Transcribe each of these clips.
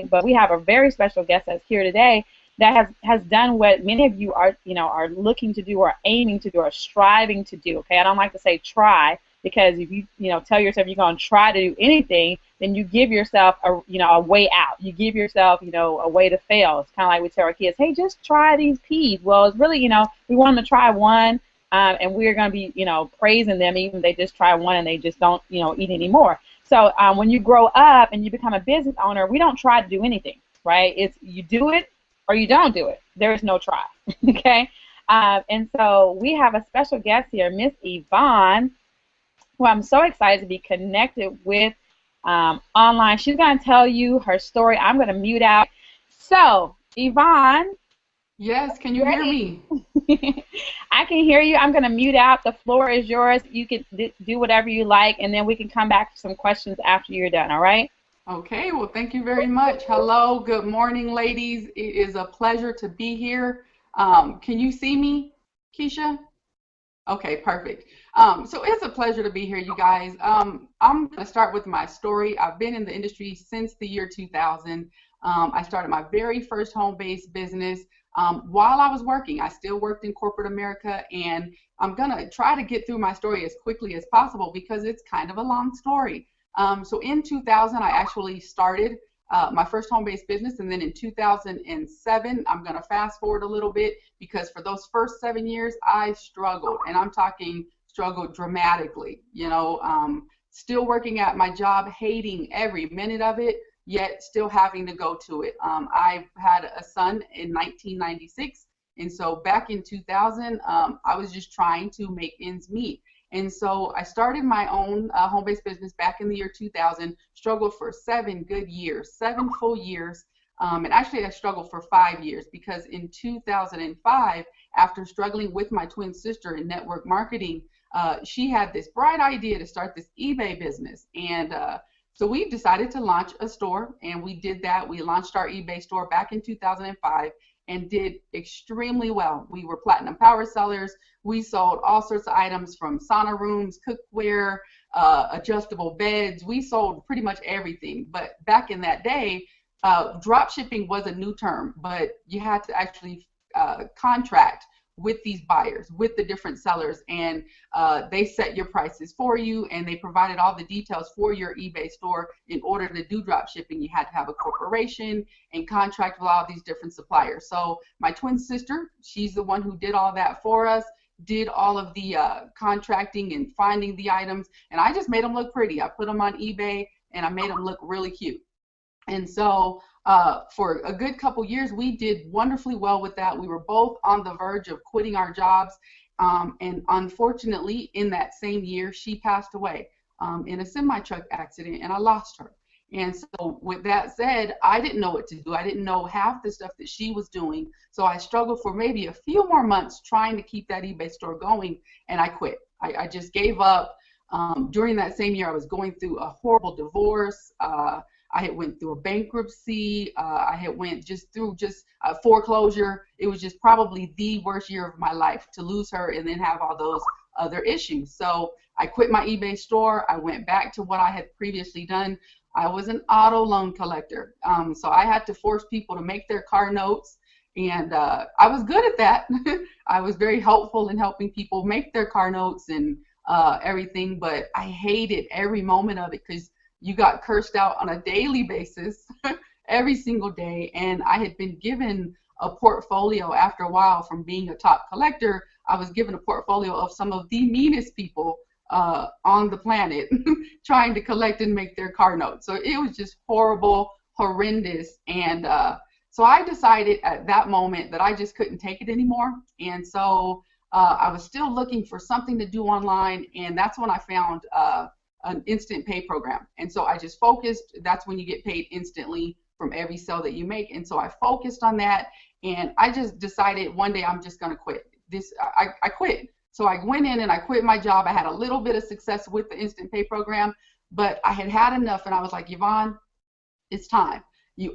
But we have a very special guest that's here today that has done what many of you are, are looking to do or aiming to do or striving to do. Okay, I don't like to say try, because if you tell yourself you're going to try to do anything, then you give yourself a way out. You give yourself a way to fail. It's kind of like we tell our kids, hey, just try these peas. Well, it's really we want them to try one, and we're going to be praising them even if they just try one and they just don't eat anymore. So when you grow up and you become a business owner, we don't try to do anything, right? It's you do it or you don't do it. There is no try, okay? And so we have a special guest here, Miss Yvonne, who I'm so excited to be connected with online. She's going to tell you her story. I'm going to mute out. So, Yvonne. Yes, can you hear me? I can hear you. I'm going to mute out. The floor is yours. You can do whatever you like, and then we can come back to some questions after you're done, all right? Okay, well, thank you very much. Hello, good morning, ladies. It is a pleasure to be here. Can you see me, Keisha? Okay, perfect. So it's a pleasure to be here, you guys. I'm going to start with my story. I've been in the industry since the year 2000. I started my very first home-based business while I was working. I still worked in corporate America, and I'm going to try to get through my story as quickly as possible because it's kind of a long story. So in 2000, I actually started my first home-based business, and then in 2007, I'm going to fast forward a little bit because for those first 7 years, I struggled, and I'm talking struggled dramatically, still working at my job, hating every minute of it, yet still having to go to it. I had a son in 1996, and so back in 2000, I was just trying to make ends meet. And so I started my own home-based business back in the year 2000, struggled for 7 good years, 7 full years. And actually I struggled for 5 years because in 2005, after struggling with my twin sister in network marketing, she had this bright idea to start this eBay business. And so we decided to launch a store, and we did that. We launched our eBay store back in 2005 and did extremely well. We were platinum power sellers. We sold all sorts of items from sauna rooms, cookware, adjustable beds. We sold pretty much everything. But back in that day, drop shipping was a new term, but you had to actually contract with these buyers, with the different sellers, and they set your prices for you, and they provided all the details for your eBay store. In order to do drop shipping, you had to have a corporation and contract with all these different suppliers. So my twin sister, she's the one who did all that for us, did all of the contracting and finding the items, and I just made them look pretty. I put them on eBay, and I made them look really cute. And so for a good couple years, we did wonderfully well with that. We were both on the verge of quitting our jobs. And unfortunately, in that same year, she passed away in a semi-truck accident, and I lost her. And so with that said, I didn't know what to do. I didn't know half the stuff that she was doing. So I struggled for maybe a few more months trying to keep that eBay store going, and I quit. I just gave up. During that same year, I was going through a horrible divorce. I had went through a bankruptcy. I had went through a foreclosure. It was just probably the worst year of my life to lose her and then have all those other issues. So I quit my eBay store. I went back to what I had previously done. I was an auto loan collector. So I had to force people to make their car notes. And I was good at that. I was very helpful in helping people make their car notes and everything. But I hated every moment of it because you got cursed out on a daily basis every single day. And I had been given a portfolio after a while from being a top collector. I was given a portfolio of some of the meanest people on the planet trying to collect and make their car notes. So it was just horrible, horrendous. And so I decided at that moment that I just couldn't take it anymore. And so I was still looking for something to do online. And that's when I found an instant pay program. And so I just focused. That's when you get paid instantly from every sale that you make. And so I focused on that. And I just decided one day I'm just going to quit. I quit. So I went in and I quit my job. I had a little bit of success with the instant pay program, but I had had enough. And I was like, Yvonne, it's time.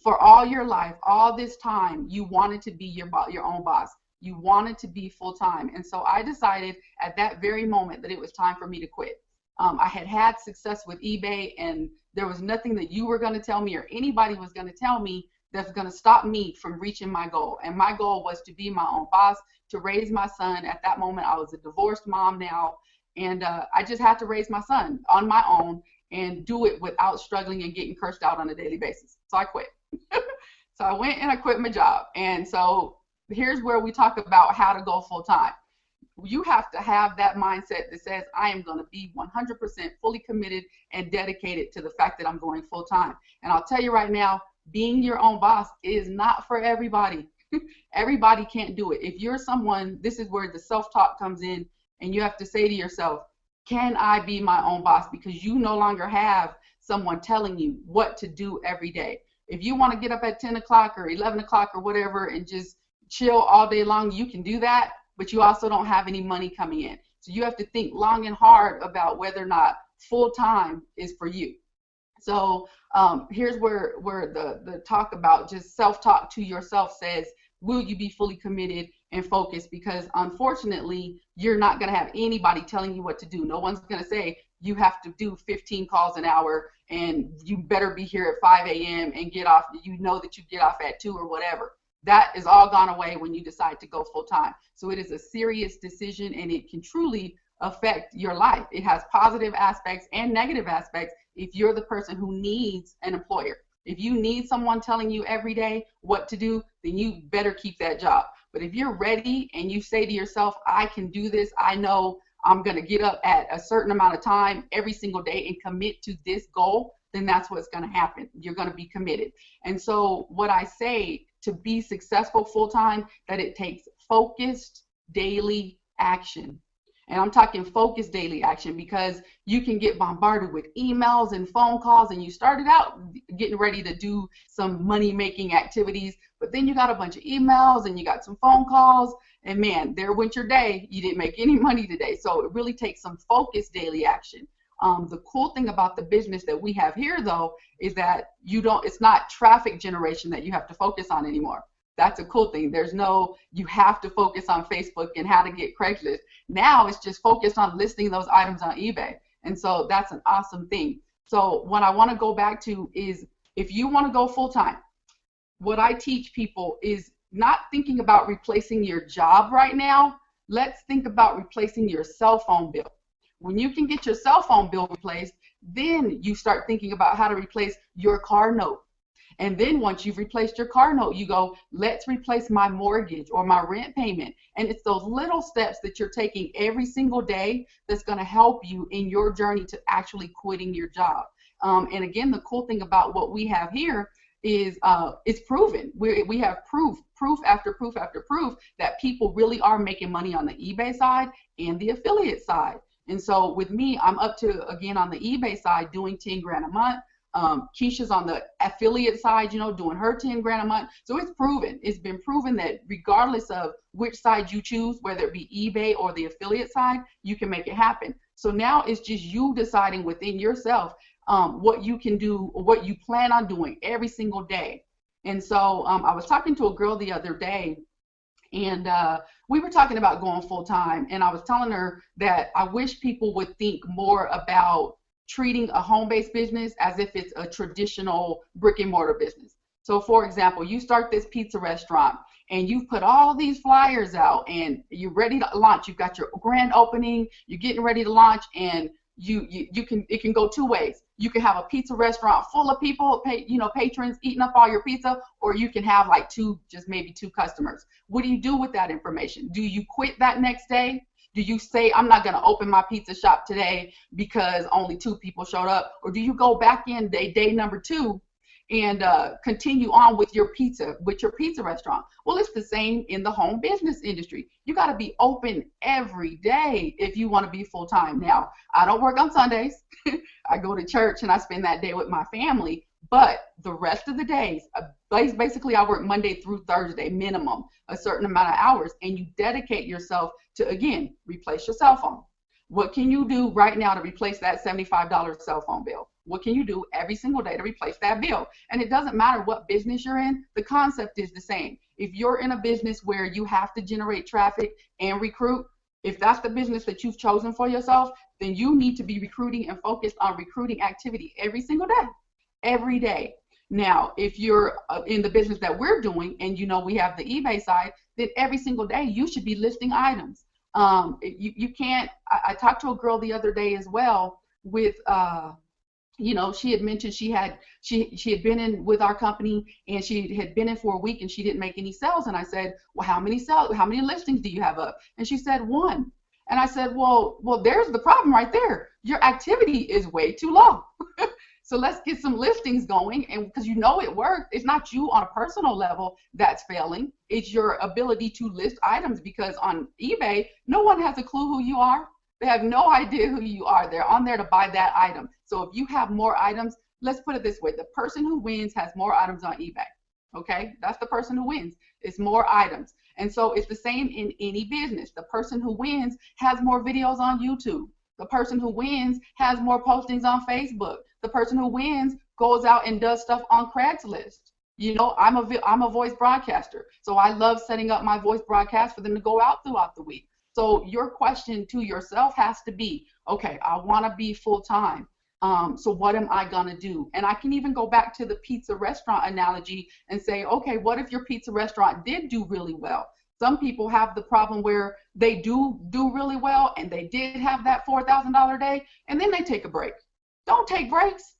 For all your life, all this time, you wanted to be your own boss. You want it to be full-time. And so I decided at that very moment that it was time for me to quit. I had had success with eBay, and there was nothing that you were going to tell me or anybody was going to tell me that's going to stop me from reaching my goal. And my goal was to be my own boss, to raise my son. At that moment, I was a divorced mom now, and I just had to raise my son on my own and do it without struggling and getting cursed out on a daily basis. So I quit. So I went and I quit my job. And so here's where we talk about how to go full-time. You have to have that mindset that says, I am going to be 100% fully committed and dedicated to the fact that I'm going full-time. And I'll tell you right now, being your own boss is not for everybody. Everybody can't do it. If you're someone, this is where the self-talk comes in, and you have to say to yourself, can I be my own boss? Because you no longer have someone telling you what to do every day. If you want to get up at 10 o'clock or 11 o'clock or whatever and just chill all day long, you can do that, but you also don't have any money coming in. So you have to think long and hard about whether or not full-time is for you. So here's where the talk about just self-talk to yourself says, will you be fully committed and focused? Because unfortunately, you're not going to have anybody telling you what to do. No one's going to say you have to do 15 calls an hour and you better be here at 5 a.m. and get off. You know that you get off at 2 or whatever. That is all gone away when you decide to go full time. So it is a serious decision, and it can truly affect your life. It has positive aspects and negative aspects if you're the person who needs an employer. If you need someone telling you every day what to do, then you better keep that job. But if you're ready and you say to yourself, I can do this, I know I'm going to get up at a certain amount of time every single day and commit to this goal, then that's what's going to happen. You're going to be committed. And so what I say to be successful full-time, that it takes focused daily action. And I'm talking focused daily action, because you can get bombarded with emails and phone calls, and you started out getting ready to do some money-making activities, but then you got a bunch of emails and you got some phone calls, and man, there went your day. You didn't make any money today. So it really takes some focused daily action. The cool thing about the business that we have here, though, is that it's not traffic generation that you have to focus on anymore. That's a cool thing. There's no, you have to focus on Facebook and how to get Craigslist. Now it's just focused on listing those items on eBay. And so that's an awesome thing. So what I want to go back to is, if you want to go full time, what I teach people is not thinking about replacing your job right now. Let's think about replacing your cell phone bill. When you can get your cell phone bill replaced, then you start thinking about how to replace your car note. And then once you've replaced your car note, you go, let's replace my mortgage or my rent payment. And it's those little steps that you're taking every single day that's going to help you in your journey to actually quitting your job. And again, the cool thing about what we have here is it's proven. We have proof after proof after proof that people really are making money on the eBay side and the affiliate side. And so with me, I'm up to, again, on the eBay side, doing 10 grand a month. Keisha's on the affiliate side, doing her 10 grand a month. So it's proven. It's been proven that regardless of which side you choose, whether it be eBay or the affiliate side, you can make it happen. So now it's just you deciding within yourself what you can do or what you plan on doing every single day. And so I was talking to a girl the other day, and we were talking about going full time. And I was telling her that I wish people would think more about treating a home-based business as if it's a traditional brick and mortar business. So for example, you start this pizza restaurant and you've put all these flyers out and you're ready to launch. You've got your grand opening, you're getting ready to launch, and it can go two ways. You can have a pizza restaurant full of people, patrons eating up all your pizza, or you can have like maybe two customers. What do you do with that information? Do you quit that next day? Do you say, I'm not going to open my pizza shop today because only 2 people showed up? Or do you go back in day number 2 and continue on with your pizza restaurant? Well, it's the same in the home business industry. You got to be open every day if you want to be full time. Now, I don't work on Sundays. I go to church and I spend that day with my family. But the rest of the days, basically I work Monday through Thursday, minimum, a certain amount of hours, and you dedicate yourself to, again, replace your cell phone. What can you do right now to replace that $75 cell phone bill? What can you do every single day to replace that bill? And it doesn't matter what business you're in, the concept is the same. If you're in a business where you have to generate traffic and recruit, if that's the business that you've chosen for yourself, then you need to be recruiting and focused on recruiting activity every single day, every day. Now, if you're in the business that we're doing, and you know we have the eBay side, then every single day you should be listing items. You can't. I talked to a girl the other day as well with, you know, she had mentioned she had been in with our company, and she had been in for a week and she didn't make any sales. And I said, well, how many listings do you have up? And she said 1. And I said, well, there's the problem right there. Your activity is way too low. So let's get some listings going, and because you know it worked. It's not you on a personal level that's failing. It's your ability to list items, because on eBay, no one has a clue who you are. They have no idea who you are. They're on there to buy that item. So if you have more items, let's put it this way. The person who wins has more items on eBay. Okay? That's the person who wins. It's more items. And so it's the same in any business. The person who wins has more videos on YouTube. The person who wins has more postings on Facebook. The person who wins goes out and does stuff on Craigslist. You know, I'm a voice broadcaster, so I love setting up my voice broadcast for them to go out throughout the week. So your question to yourself has to be, okay, I want to be full-time. So what am I going to do? And I can even go back to the pizza restaurant analogy and say, okay, what if your pizza restaurant did do really well? Some people have the problem where they do really well, and they did have that $4,000 day, and then they take a break. Don't take breaks.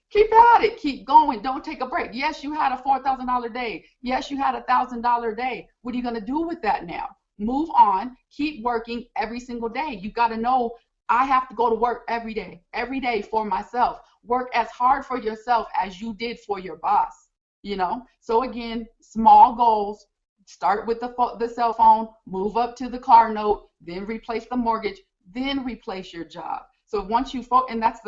Keep at it. Keep going. Don't take a break. Yes, you had a $4,000 day. Yes, you had a $1,000 day. What are you going to do with that now? Move on. Keep working every single day. You got to know, I have to go to work every day for myself. Work as hard for yourself as you did for your boss. You know. So again, small goals. Start with the cell phone. Move up to the car note. Then replace the mortgage. Then replace your job. So once you focus, and that's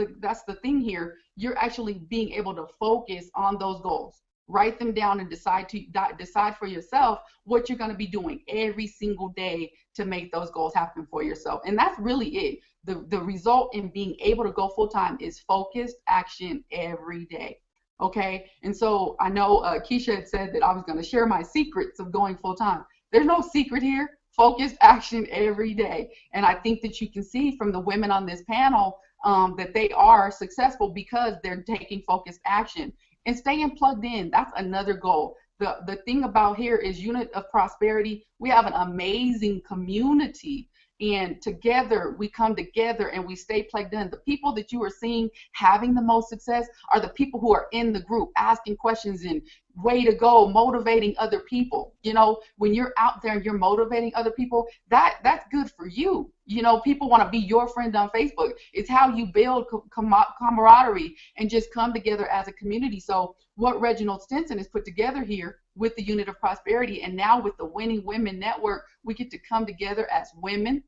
the thing here, you're actually being able to focus on those goals. Write them down and decide for yourself what you're going to be doing every single day to make those goals happen for yourself. And that's really it. The result in being able to go full time is focused action every day. Okay. And so I know Keisha had said that I was going to share my secrets of going full time. There's no secret here. Focused action every day. And I think that you can see from the women on this panel that they are successful because they're taking focused action and staying plugged in. That's another goal. The thing about here is Unit of Prosperity. We have an amazing community, and together we come together and we stay plugged in. The people that you are seeing having the most success are the people who are in the group asking questions and way to go, motivating other people. You know, when you're out there and you're motivating other people, that's good for you. You know, people want to be your friend on Facebook. It's how you build camaraderie and just come together as a community. So what Reginald Stinson has put together here with the Unit of Prosperity, and now with the Winning Women Network, we get to come together as women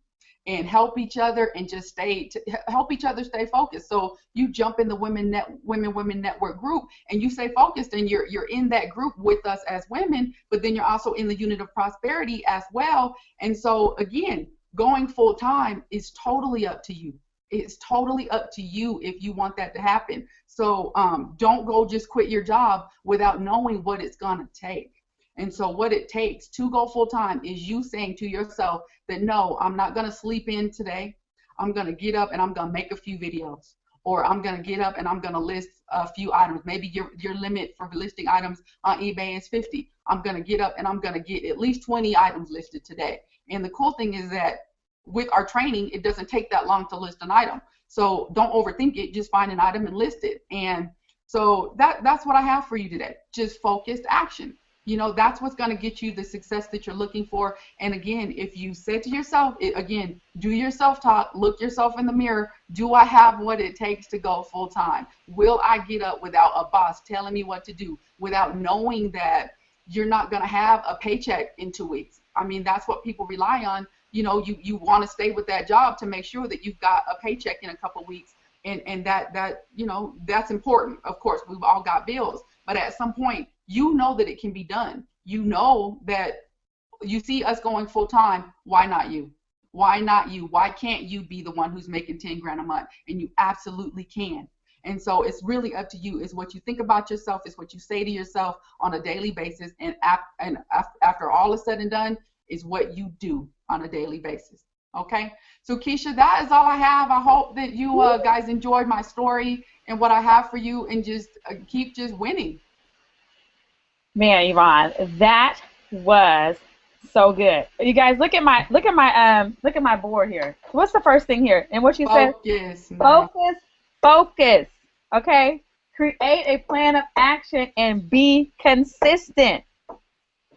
and help each other and just help each other stay focused. So you jump in the Women Network group and you stay focused, and you're in that group with us as women, but then you're also in the Unit of Prosperity as well. And so again, going full time is totally up to you. It's totally up to you if you want that to happen. So don't go just quit your job without knowing what it's gonna take. And so what it takes to go full time is you saying to yourself that, no, I'm not going to sleep in today. I'm going to get up and I'm going to make a few videos, or I'm going to get up and I'm going to list a few items. Maybe your limit for listing items on eBay is 50. I'm going to get up and I'm going to get at least 20 items listed today. And the cool thing is that with our training, it doesn't take that long to list an item. So don't overthink it. Just find an item and list it. And so that's what I have for you today. Just focused action. You know, that's what's going to get you the success that you're looking for. And again, if you said to yourself, again, do your self-talk, look yourself in the mirror. Do I have what it takes to go full time? Will I get up without a boss telling me what to do, without knowing that you're not going to have a paycheck in 2 weeks? I mean, that's what people rely on. You know, you want to stay with that job to make sure that you've got a paycheck in a couple of weeks. And that, you know, that's important. Of course, we've all got bills, but at some point, you know that it can be done. You know that you see us going full time. Why not you? Why not you? Why can't you be the one who's making 10 grand a month? And you absolutely can. And so it's really up to you. Is what you think about yourself, is what you say to yourself on a daily basis, and after all is said and done, is what you do on a daily basis. Okay, so Keisha, that is all I have. I hope that you guys enjoyed my story and what I have for you, and just keep just winning. Man, Yvonne, that was so good. You guys, look at my board here. What's the first thing here? And what you said? Focus. Okay. Create a plan of action and be consistent.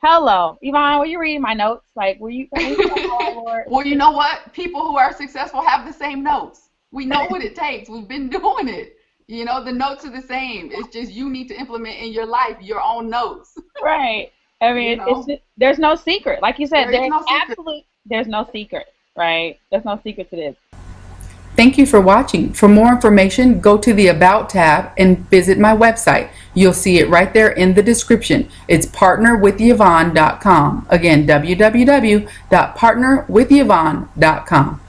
Hello, Yvonne. Were you reading my notes? Like, were you? Well, you know what? People who are successful have the same notes. We know what it takes. We've been doing it. You know, the notes are the same. It's just you need to implement in your life your own notes. Right. I mean, it's just, there's no secret. Like you said, there's no secret, right? There's no secret to this. Thank you for watching. For more information, go to the About tab and visit my website. You'll see it right there in the description. It's partnerwithyvonne.com. Again, www.partnerwithyvonne.com.